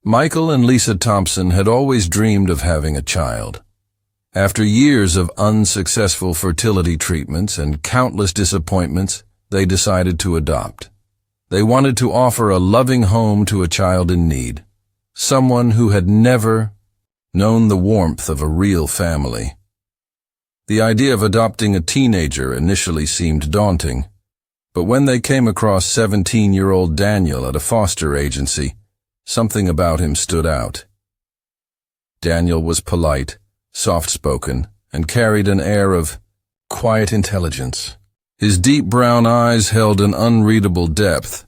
Michael and Lisa Thompson had always dreamed of having a child. After years of unsuccessful fertility treatments and countless disappointments, they decided to adopt. They wanted to offer a loving home to a child in need, someone who had never known the warmth of a real family. The idea of adopting a teenager initially seemed daunting, but when they came across 17-year-old Daniel at a foster agency, something about him stood out. Daniel was polite, soft-spoken, and carried an air of quiet intelligence. His deep brown eyes held an unreadable depth,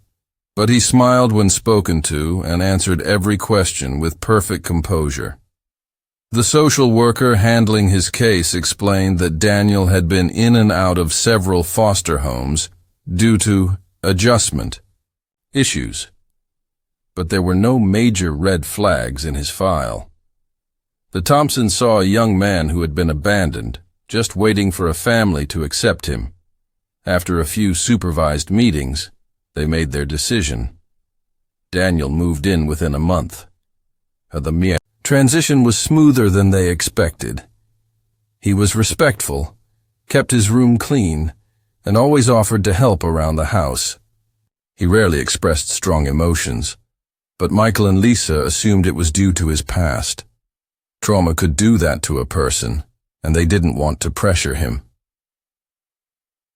but he smiled when spoken to and answered every question with perfect composure. The social worker handling his case explained that Daniel had been in and out of several foster homes due to adjustment issues, but there were no major red flags in his file. The Thompsons saw a young man who had been abandoned, just waiting for a family to accept him. After a few supervised meetings, they made their decision. Daniel moved in within a month. The transition was smoother than they expected. He was respectful, kept his room clean, and always offered to help around the house. He rarely expressed strong emotions, but Michael and Lisa assumed it was due to his past. Trauma could do that to a person, and they didn't want to pressure him.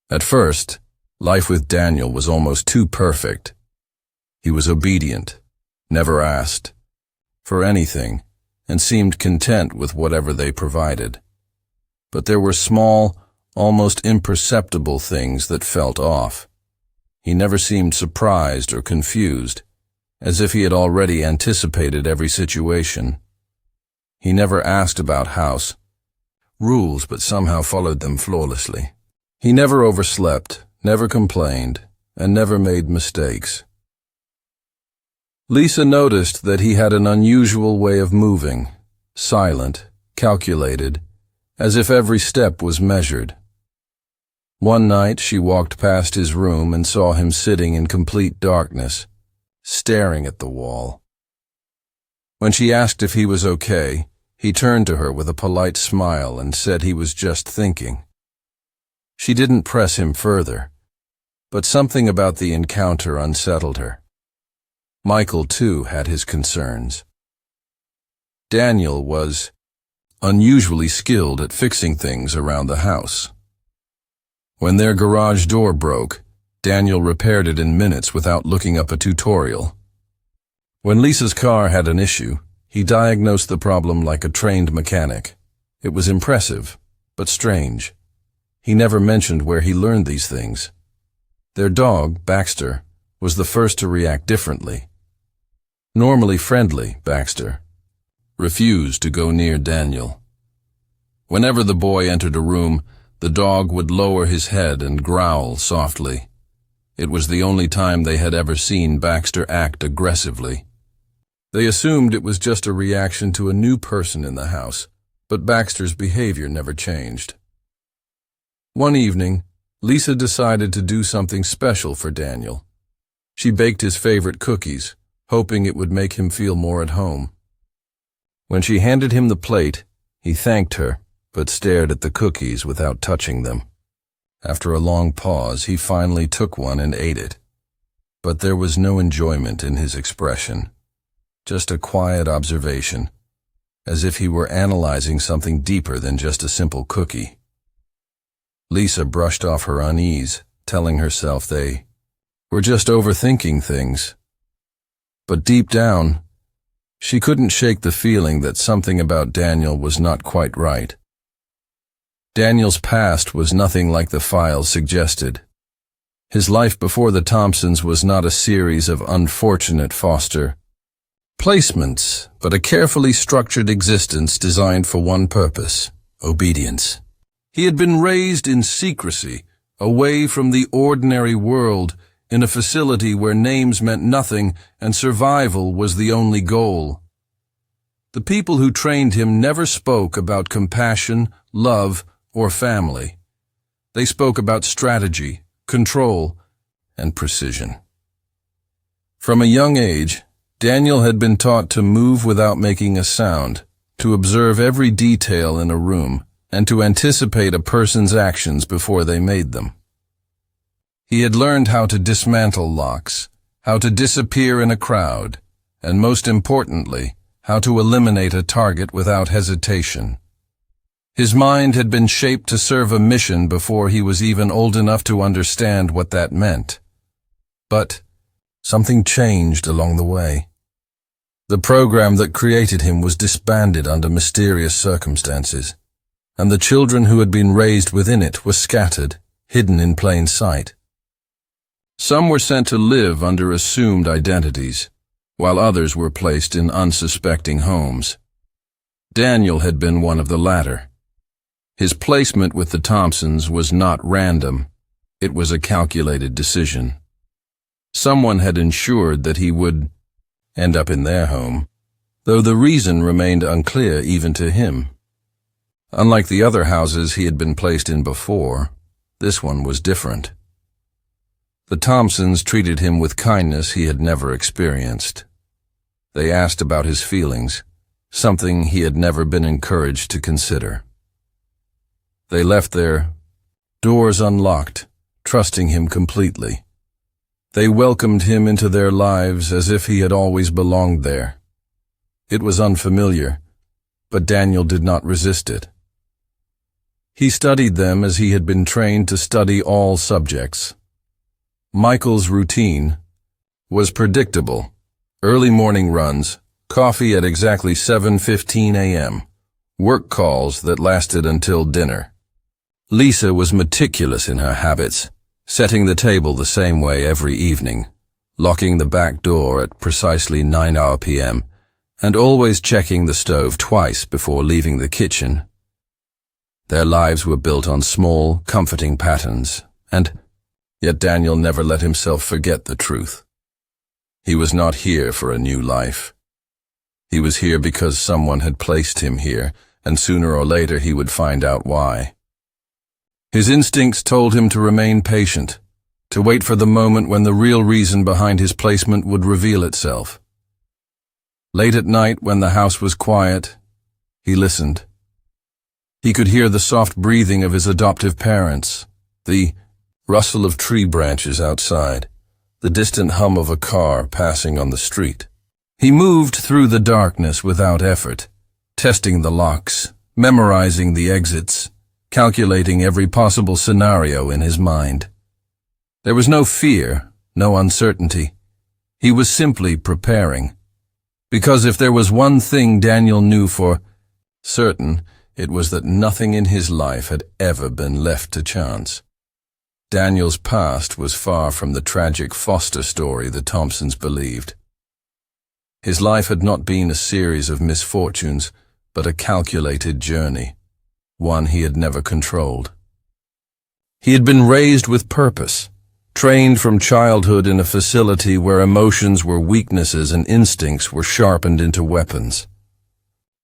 At first, life with Daniel was almost too perfect. He was obedient, never asked for anything, and seemed content with whatever they provided. But there were small, almost imperceptible things that felt off. He never seemed surprised or confused, as if he had already anticipated every situation. He never asked about house rules, but somehow followed them flawlessly. He never overslept, never complained, and never made mistakes. Lisa noticed that he had an unusual way of moving, silent, calculated, as if every step was measured. One night she walked past his room and saw him sitting in complete darkness, staring at the wall. When she asked if he was okay, he turned to her with a polite smile and said he was just thinking. She didn't press him further, but something about the encounter unsettled her. Michael, too, had his concerns. Daniel was unusually skilled at fixing things around the house. When their garage door broke, Daniel repaired it in minutes without looking up a tutorial. When Lisa's car had an issue, he diagnosed the problem like a trained mechanic. It was impressive, but strange. He never mentioned where he learned these things. Their dog, Baxter, was the first to react differently. Normally friendly, Baxter refused to go near Daniel. Whenever the boy entered a room, the dog would lower his head and growl softly. It was the only time they had ever seen Baxter act aggressively. They assumed it was just a reaction to a new person in the house, but Baxter's behavior never changed. One evening, Lisa decided to do something special for Daniel. She baked his favorite cookies, hoping it would make him feel more at home. When she handed him the plate, he thanked her, but stared at the cookies without touching them. After a long pause, he finally took one and ate it. But there was no enjoyment in his expression, just a quiet observation, as if he were analyzing something deeper than just a simple cookie. Lisa brushed off her unease, telling herself they were just overthinking things. But deep down, she couldn't shake the feeling that something about Daniel was not quite right. Daniel's past was nothing like the files suggested. His life before the Thompsons was not a series of unfortunate foster placements, but a carefully structured existence designed for one purpose: obedience. He had been raised in secrecy, away from the ordinary world, in a facility where names meant nothing and survival was the only goal. The people who trained him never spoke about compassion, love, or family. They spoke about strategy, control, and precision. From a young age, Daniel had been taught to move without making a sound, to observe every detail in a room, and to anticipate a person's actions before they made them. He had learned how to dismantle locks, how to disappear in a crowd, and most importantly, how to eliminate a target without hesitation. His mind had been shaped to serve a mission before he was even old enough to understand what that meant. But something changed along the way. The program that created him was disbanded under mysterious circumstances, and the children who had been raised within it were scattered, hidden in plain sight. Some were sent to live under assumed identities, while others were placed in unsuspecting homes. Daniel had been one of the latter. His placement with the Thompsons was not random. It was a calculated decision. Someone had ensured that he would end up in their home, though the reason remained unclear even to him. Unlike the other houses he had been placed in before, this one was different. The Thompsons treated him with kindness he had never experienced. They asked about his feelings, something he had never been encouraged to consider. They left their doors unlocked, trusting him completely. They welcomed him into their lives as if he had always belonged there. It was unfamiliar, but Daniel did not resist it. He studied them as he had been trained to study all subjects. Michael's routine was predictable. Early morning runs, coffee at exactly 7:15 a.m., work calls that lasted until dinner. Lisa was meticulous in her habits, setting the table the same way every evening, locking the back door at precisely 9 p.m., and always checking the stove twice before leaving the kitchen. Their lives were built on small, comforting patterns, and yet Daniel never let himself forget the truth. He was not here for a new life. He was here because someone had placed him here, and sooner or later he would find out why. His instincts told him to remain patient, to wait for the moment when the real reason behind his placement would reveal itself. Late at night, when the house was quiet, he listened. He could hear the soft breathing of his adoptive parents, the rustle of tree branches outside, the distant hum of a car passing on the street. He moved through the darkness without effort, testing the locks, memorizing the exits, calculating every possible scenario in his mind. There was no fear, no uncertainty. He was simply preparing. Because if there was one thing Daniel knew for certain, it was that nothing in his life had ever been left to chance. Daniel's past was far from the tragic foster story the Thompsons believed. His life had not been a series of misfortunes, but a calculated journey, one he had never controlled. He had been raised with purpose, trained from childhood in a facility where emotions were weaknesses and instincts were sharpened into weapons.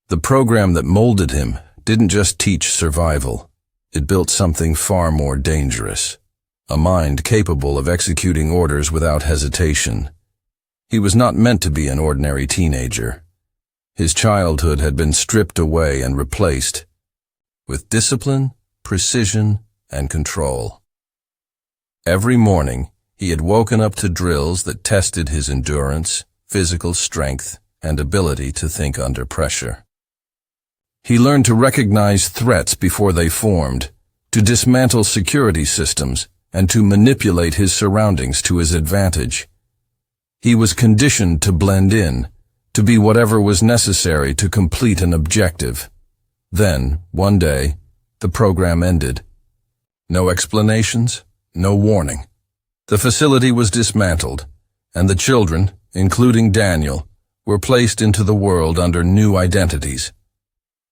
The program that molded him didn't just teach survival, it built something far more dangerous, a mind capable of executing orders without hesitation. He was not meant to be an ordinary teenager. His childhood had been stripped away and replaced with discipline, precision, and control. Every morning, he had woken up to drills that tested his endurance, physical strength, and ability to think under pressure. He learned to recognize threats before they formed, to dismantle security systems, and to manipulate his surroundings to his advantage. He was conditioned to blend in, to be whatever was necessary to complete an objective. Then, one day, the program ended. No explanations, no warning. The facility was dismantled, and the children, including Daniel, were placed into the world under new identities.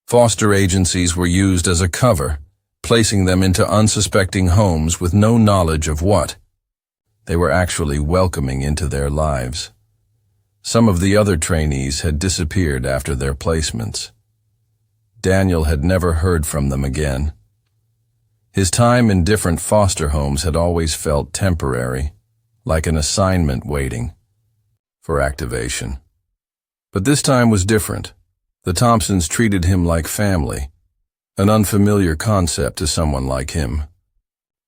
Foster agencies were used as a cover, placing them into unsuspecting homes with no knowledge of what they were actually welcoming into their lives. Some of the other trainees had disappeared after their placements. Daniel had never heard from them again. His time in different foster homes had always felt temporary, like an assignment waiting for activation. But this time was different. The Thompsons treated him like family, an unfamiliar concept to someone like him.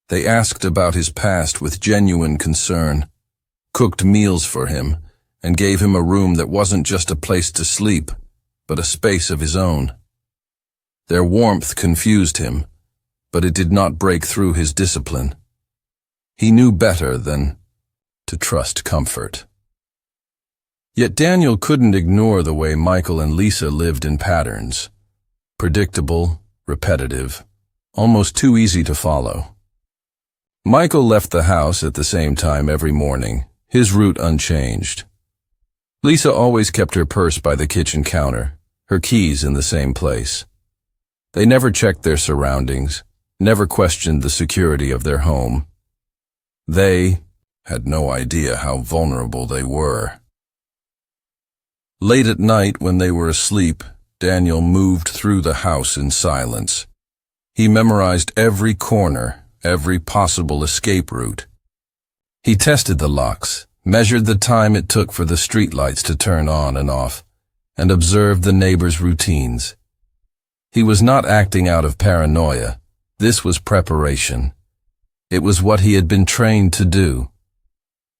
They asked about his past with genuine concern, cooked meals for him, and gave him a room that wasn't just a place to sleep, but a space of his own. Their warmth confused him, but it did not break through his discipline. He knew better than to trust comfort. Yet Daniel couldn't ignore the way Michael and Lisa lived in patterns. Predictable, repetitive, almost too easy to follow. Michael left the house at the same time every morning, his route unchanged. Lisa always kept her purse by the kitchen counter, her keys in the same place. They never checked their surroundings, never questioned the security of their home. They had no idea how vulnerable they were. Late at night, when they were asleep, Daniel moved through the house in silence. He memorized every corner, every possible escape route. He tested the locks, measured the time it took for the streetlights to turn on and off, and observed the neighbors' routines. He was not acting out of paranoia. This was preparation. It was what he had been trained to do.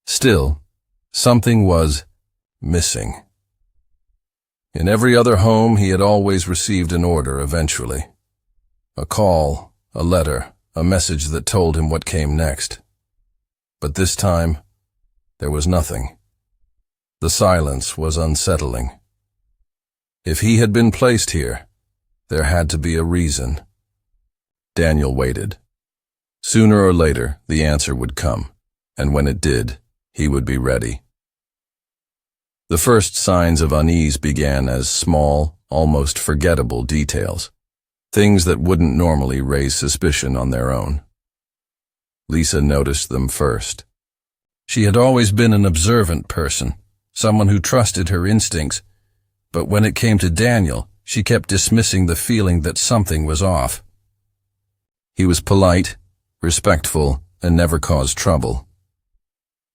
Still, something was missing. In every other home, he had always received an order eventually. A call, a letter, a message that told him what came next. But this time, there was nothing. The silence was unsettling. If he had been placed here, there had to be a reason. Daniel waited. Sooner or later, the answer would come, and when it did, he would be ready. The first signs of unease began as small, almost forgettable details, things that wouldn't normally raise suspicion on their own. Lisa noticed them first. She had always been an observant person, someone who trusted her instincts, but when it came to Daniel, she kept dismissing the feeling that something was off. He was polite, respectful, and never caused trouble.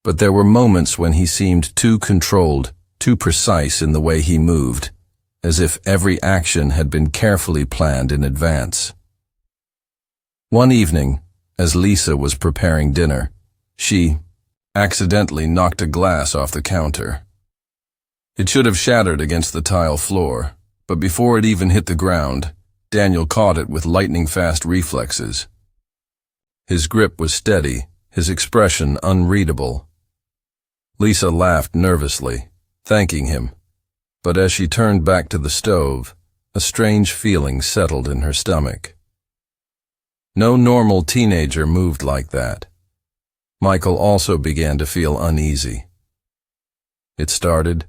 But there were moments when he seemed too controlled, too precise in the way he moved, as if every action had been carefully planned in advance. One evening, as Lisa was preparing dinner, she accidentally knocked a glass off the counter. It should have shattered against the tile floor, but before it even hit the ground, Daniel caught it with lightning-fast reflexes. His grip was steady, his expression unreadable. Lisa laughed nervously, thanking him, but as she turned back to the stove, a strange feeling settled in her stomach. No normal teenager moved like that. Michael also began to feel uneasy. It started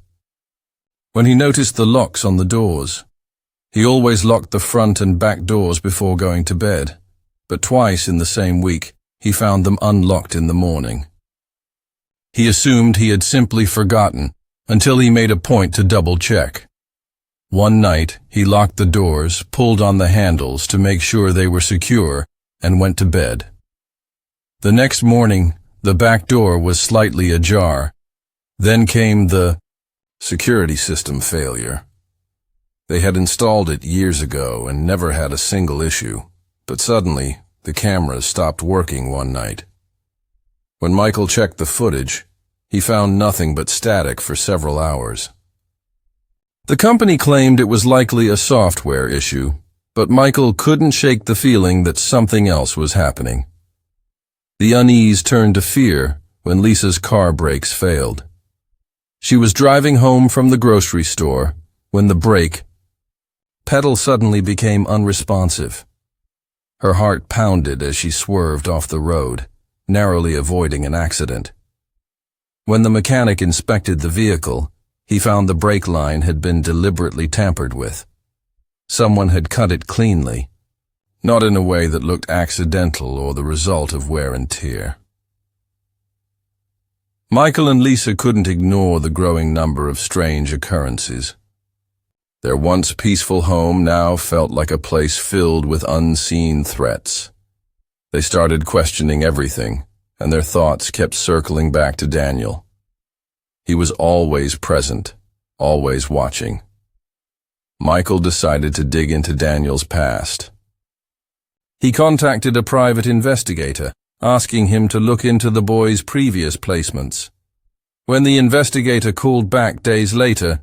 when he noticed the locks on the doors. He always locked the front and back doors before going to bed, but twice in the same week he found them unlocked in the morning. He assumed he had simply forgotten until he made a point to double-check. One night, he locked the doors, pulled on the handles to make sure they were secure, and went to bed. The next morning, the back door was slightly ajar. Then came the security system failure. They had installed it years ago and never had a single issue, but suddenly, the cameras stopped working one night. When Michael checked the footage, he found nothing but static for several hours. The company claimed it was likely a software issue, but Michael couldn't shake the feeling that something else was happening. The unease turned to fear when Lisa's car brakes failed. She was driving home from the grocery store when the brake pedal suddenly became unresponsive. Her heart pounded as she swerved off the road, narrowly avoiding an accident. When the mechanic inspected the vehicle, he found the brake line had been deliberately tampered with. Someone had cut it cleanly, not in a way that looked accidental or the result of wear and tear. Michael and Lisa couldn't ignore the growing number of strange occurrences. Their once peaceful home now felt like a place filled with unseen threats. They started questioning everything, and their thoughts kept circling back to Daniel. He was always present, always watching. Michael decided to dig into Daniel's past. He contacted a private investigator, asking him to look into the boy's previous placements. When the investigator called back days later,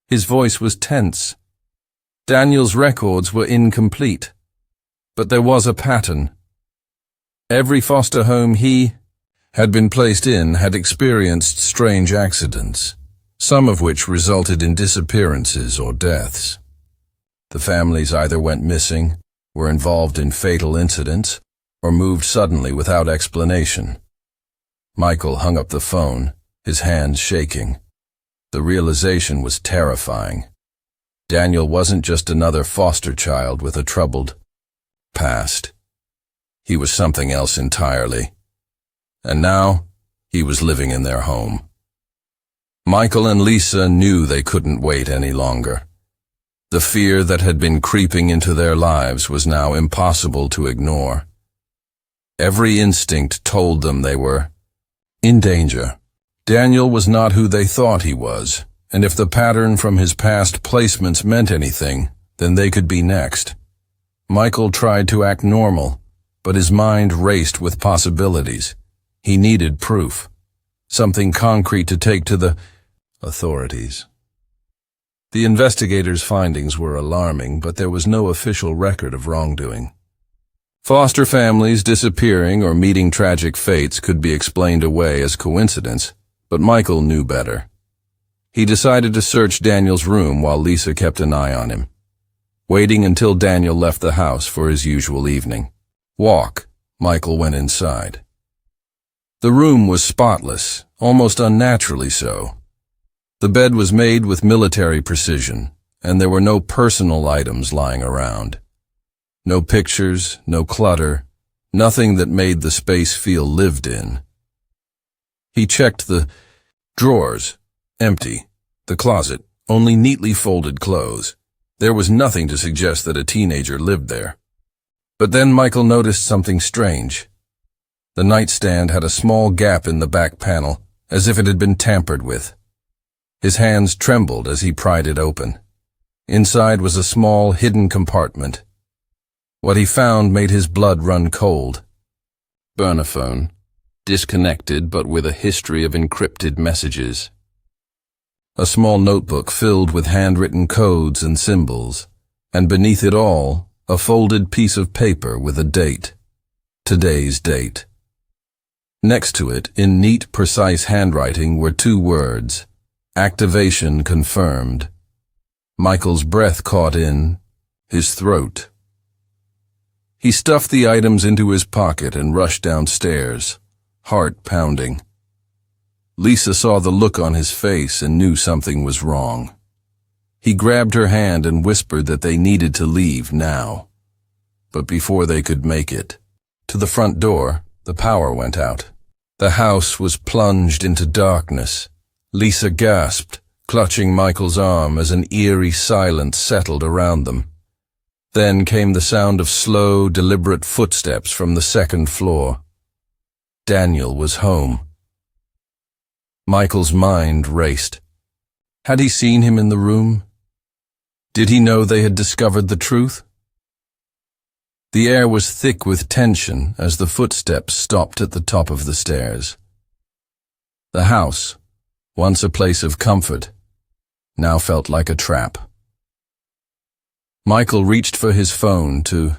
his voice was tense. Daniel's records were incomplete, but there was a pattern. Every foster home he had been placed in had experienced strange accidents, some of which resulted in disappearances or deaths. The families either went missing, were involved in fatal incidents, or moved suddenly without explanation. Michael hung up the phone, his hands shaking. The realization was terrifying. Daniel wasn't just another foster child with a troubled past. He was something else entirely. And now, he was living in their home. Michael and Lisa knew they couldn't wait any longer. The fear that had been creeping into their lives was now impossible to ignore. Every instinct told them they were in danger. Daniel was not who they thought he was, and if the pattern from his past placements meant anything, then they could be next. Michael tried to act normal, but his mind raced with possibilities. He needed proof, something concrete to take to the authorities. The investigators' findings were alarming, but there was no official record of wrongdoing. Foster families disappearing or meeting tragic fates could be explained away as coincidence, but Michael knew better. He decided to search Daniel's room while Lisa kept an eye on him, waiting until Daniel left the house for his usual evening walk. Michael went inside. The room was spotless, almost unnaturally so. The bed was made with military precision, and there were no personal items lying around. No pictures, no clutter, nothing that made the space feel lived in. He checked the drawers, empty. The closet, only neatly folded clothes. There was nothing to suggest that a teenager lived there. But then Michael noticed something strange. The nightstand had a small gap in the back panel, as if it had been tampered with. His hands trembled as he pried it open. Inside was a small, hidden compartment. What he found made his blood run cold. Burner-phone, disconnected but with a history of encrypted messages. A small notebook filled with handwritten codes and symbols, and beneath it all, a folded piece of paper with a date. Today's date. Next to it, in neat, precise handwriting, were 2 words: activation confirmed. Michael's breath caught in his throat. He stuffed the items into his pocket and rushed downstairs, heart pounding. Lisa saw the look on his face and knew something was wrong. He grabbed her hand and whispered that they needed to leave now. But before they could make it to the front door, the power went out. The house was plunged into darkness. Lisa gasped, clutching Michael's arm as an eerie silence settled around them. Then came the sound of slow, deliberate footsteps from the 2nd floor. Daniel was home. Michael's mind raced. Had he seen him in the room? Did he know they had discovered the truth? The air was thick with tension as the footsteps stopped at the top of the stairs. The house, once a place of comfort, now felt like a trap. Michael reached for his phone to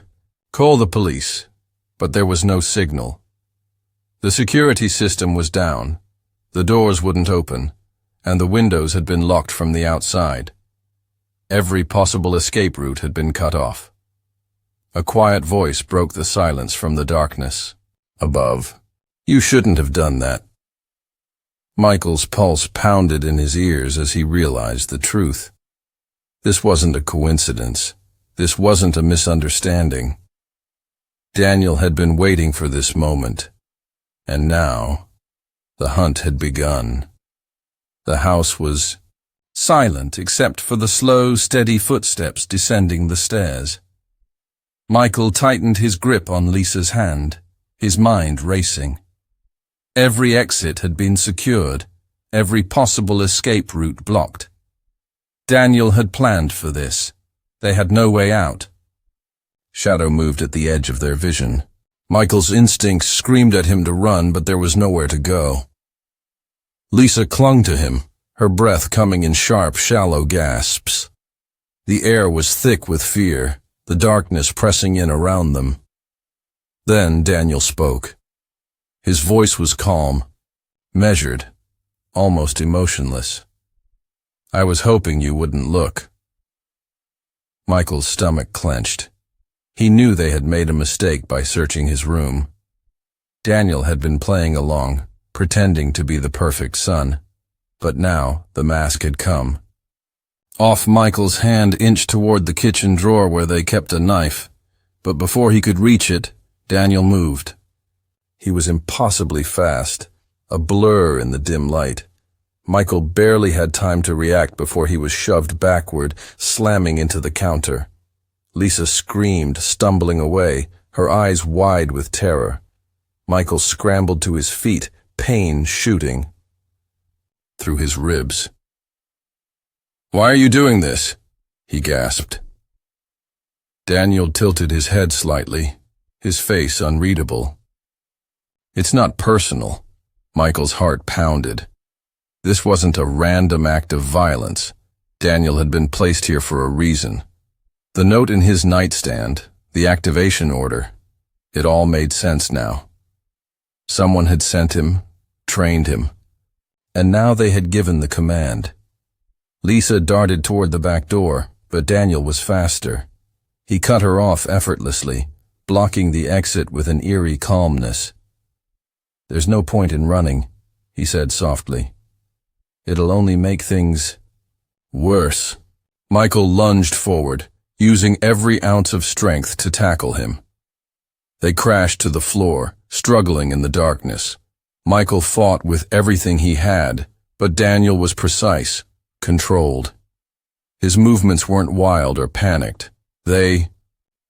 call the police, but there was no signal. The security system was down, the doors wouldn't open, and the windows had been locked from the outside. Every possible escape route had been cut off. A quiet voice broke the silence from the darkness. Above. You shouldn't have done that. Michael's pulse pounded in his ears as he realized the truth. This wasn't a coincidence. This wasn't a misunderstanding. Daniel had been waiting for this moment, and now the hunt had begun. The house was silent except for the slow, steady footsteps descending the stairs. Michael tightened his grip on Lisa's hand, his mind racing. Every exit had been secured, every possible escape route blocked. Daniel had planned for this. They had no way out. Shadow moved at the edge of their vision. Michael's instincts screamed at him to run, but there was nowhere to go. Lisa clung to him, her breath coming in sharp, shallow gasps. The air was thick with fear, the darkness pressing in around them. Then Daniel spoke. His voice was calm, measured, almost emotionless. "I was hoping you wouldn't look." Michael's stomach clenched. He knew they had made a mistake by searching his room. Daniel had been playing along, pretending to be the perfect son. But now the mask had come. Off Michael's hand inched toward the kitchen drawer where they kept a knife, but before he could reach it, Daniel moved. He was impossibly fast, a blur in the dim light. Michael barely had time to react before he was shoved backward, slamming into the counter. Lisa screamed, stumbling away, her eyes wide with terror. Michael scrambled to his feet, pain shooting through his ribs. "Why are you doing this?" he gasped. Daniel tilted his head slightly, his face unreadable. "It's not personal." Michael's heart pounded. This wasn't a random act of violence. Daniel had been placed here for a reason. The note in his nightstand, the activation order, it all made sense now. Someone had sent him, trained him, and now they had given the command. Lisa darted toward the back door, but Daniel was faster. He cut her off effortlessly, blocking the exit with an eerie calmness. "There's no point in running," he said softly. "It'll only make things worse." Michael lunged forward, using every ounce of strength to tackle him. They crashed to the floor, struggling in the darkness. Michael fought with everything he had, but Daniel was precise, controlled. His movements weren't wild or panicked. They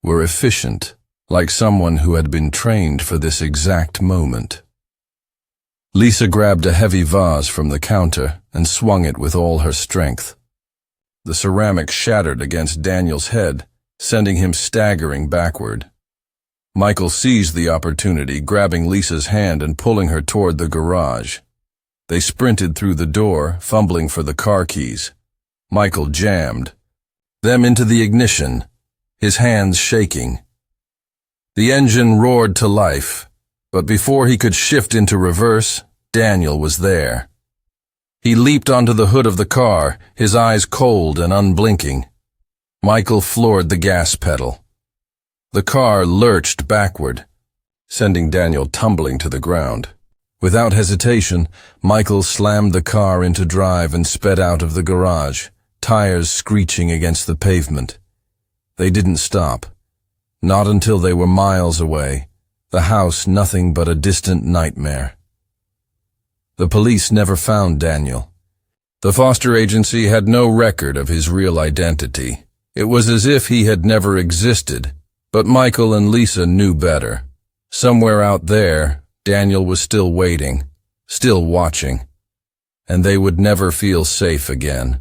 were efficient, like someone who had been trained for this exact moment. Lisa grabbed a heavy vase from the counter and swung it with all her strength. The ceramic shattered against Daniel's head, sending him staggering backward. Michael seized the opportunity, grabbing Lisa's hand and pulling her toward the garage. They sprinted through the door, fumbling for the car keys. Michael jammed them into the ignition, his hands shaking. The engine roared to life, but before he could shift into reverse, Daniel was there. He leaped onto the hood of the car, his eyes cold and unblinking. Michael floored the gas pedal. The car lurched backward, sending Daniel tumbling to the ground. Without hesitation, Michael slammed the car into drive and sped out of the garage, tires screeching against the pavement. They didn't stop. Not until they were miles away, the house nothing but a distant nightmare. The police never found Daniel. The foster agency had no record of his real identity. It was as if he had never existed, but Michael and Lisa knew better. Somewhere out there, Daniel was still waiting, still watching, and they would never feel safe again.